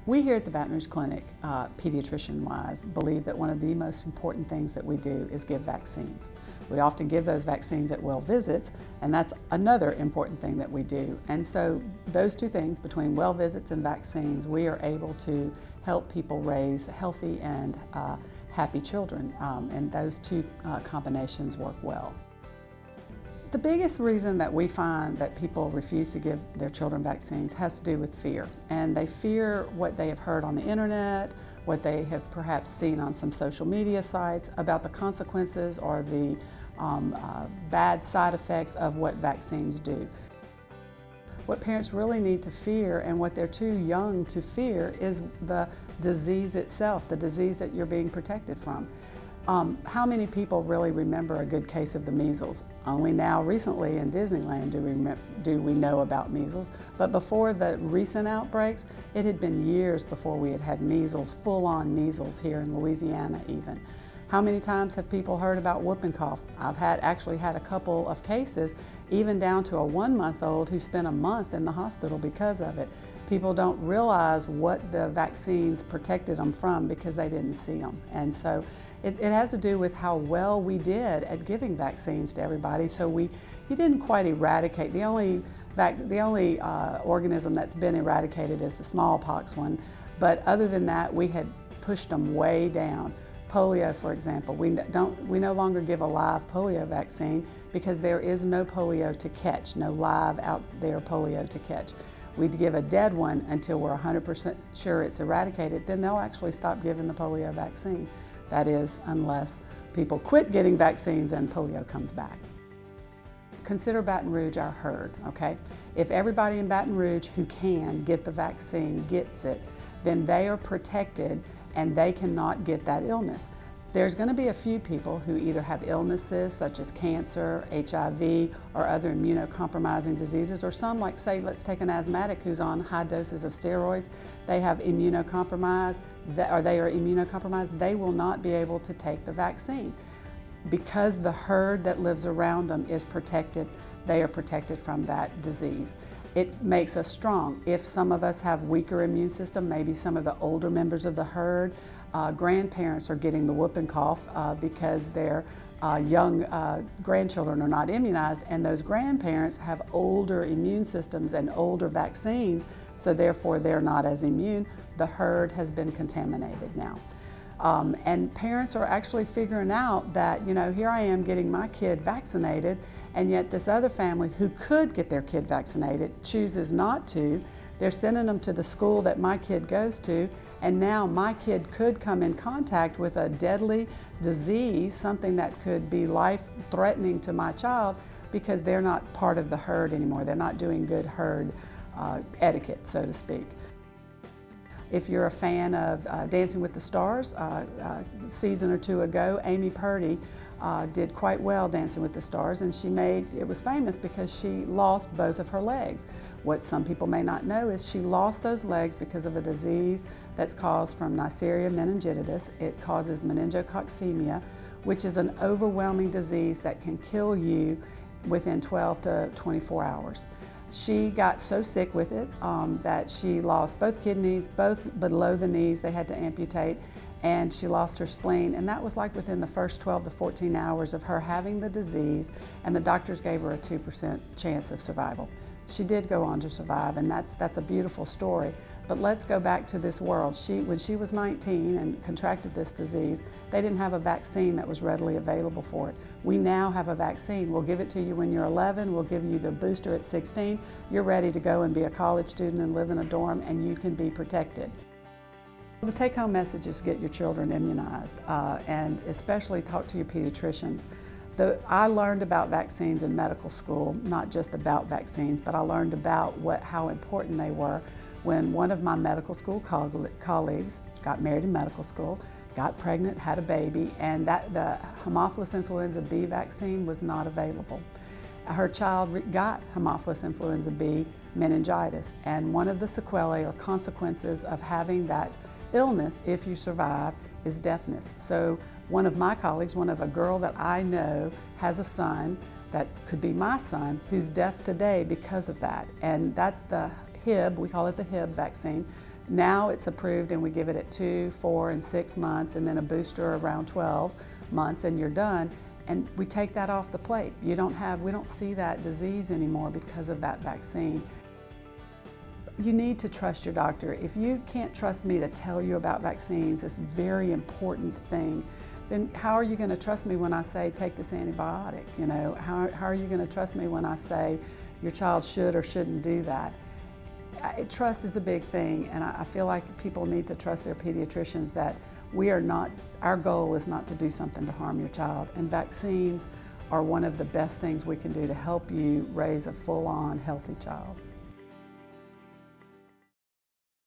We here at the Baton Rouge Clinic, pediatrician-wise, believe that one of the most important things that we do is give vaccines. We often give those vaccines at well visits, and that's another important thing that we do. And so those two things, between well visits and vaccines, we are able to help people raise healthy and happy children, and those two combinations work well. The biggest reason that we find that people refuse to give their children vaccines has to do with fear. And they fear what they have heard on the internet, what they have perhaps seen on some social media sites about the consequences or the bad side effects of what vaccines do. What parents really need to fear, and what they're too young to fear, is the disease itself, the disease that you're being protected from. How many people really remember a good case of the measles? Only now recently in Disneyland do we know about measles, but before the recent outbreaks, it had been years before we had had measles, full-on measles here in Louisiana even. How many times have people heard about whooping cough? I've actually had a couple of cases, even down to a 1-month-old who spent a month in the hospital because of it. People don't realize what the vaccines protected them from because they didn't see them. And so it has to do with how well we did at giving vaccines to everybody. So you didn't quite eradicate. The only organism that's been eradicated is the smallpox one. But other than that, we had pushed them way down. Polio, for example, we no longer give a live polio vaccine because there is no polio to catch, no live out there polio to catch. We'd give a dead one until we're 100% sure it's eradicated, then they'll actually stop giving the polio vaccine. That is, unless people quit getting vaccines and polio comes back. Consider Baton Rouge our herd, okay? If everybody in Baton Rouge who can get the vaccine gets it, then they are protected and they cannot get that illness. There's going to be a few people who either have illnesses such as cancer, HIV, or other immunocompromising diseases, or some, like say, let's take an asthmatic who's on high doses of steroids. They have immunocompromised, or they are immunocompromised. They will not be able to take the vaccine. Because the herd that lives around them is protected, they are protected from that disease. It makes us strong. If some of us have weaker immune system, maybe some of the older members of the herd, grandparents are getting the whooping cough because their young grandchildren are not immunized, and those grandparents have older immune systems and older vaccines, so therefore they're not as immune. The herd has been contaminated now. And parents are actually figuring out that, you know, here I am getting my kid vaccinated, and yet this other family who could get their kid vaccinated chooses not to. They're sending them to the school that my kid goes to, and now my kid could come in contact with a deadly disease, something that could be life-threatening to my child, because they're not part of the herd anymore. They're not doing good herd etiquette, so to speak. If you're a fan of Dancing with the Stars, a season or two ago, Amy Purdy did quite well Dancing with the Stars, and it was famous because she lost both of her legs. What some people may not know is she lost those legs because of a disease that's caused from Neisseria meningitis. It causes meningococcemia, which is an overwhelming disease that can kill you within 12 to 24 hours. She got so sick with it that she lost both kidneys, both below the knees, they had to amputate, and she lost her spleen, and that was like within the first 12 to 14 hours of her having the disease, and the doctors gave her a 2% chance of survival. She did go on to survive, and that's a beautiful story. But let's go back to this world. When she was 19 and contracted this disease, they didn't have a vaccine that was readily available for it. We now have a vaccine. We'll give it to you when you're 11. We'll give you the booster at 16. You're ready to go and be a college student and live in a dorm, and you can be protected. The take-home message is get your children immunized, and especially talk to your pediatricians. I learned about vaccines in medical school, not just about vaccines, but I learned about how important they were when one of my medical school colleagues got married in medical school, got pregnant, had a baby, and the Haemophilus influenza B vaccine was not available. Her child got Haemophilus influenza B meningitis, and one of the sequelae or consequences of having that illness, if you survive, is deafness. So one of my colleagues, a girl that I know, has a son that could be my son who's deaf today because of that. And that's the Hib, we call it the Hib vaccine. Now it's approved and we give it at 2, 4, and 6 months, and then a booster around 12 months, and you're done. And we take that off the plate. We don't see that disease anymore because of that vaccine. You need to trust your doctor. If you can't trust me to tell you about vaccines, this very important thing, then how are you going to trust me when I say take this antibiotic? You know, how are you going to trust me when I say your child should or shouldn't do that? Trust is a big thing, and I feel like people need to trust their pediatricians that our goal is not to do something to harm your child, and vaccines are one of the best things we can do to help you raise a full-on healthy child.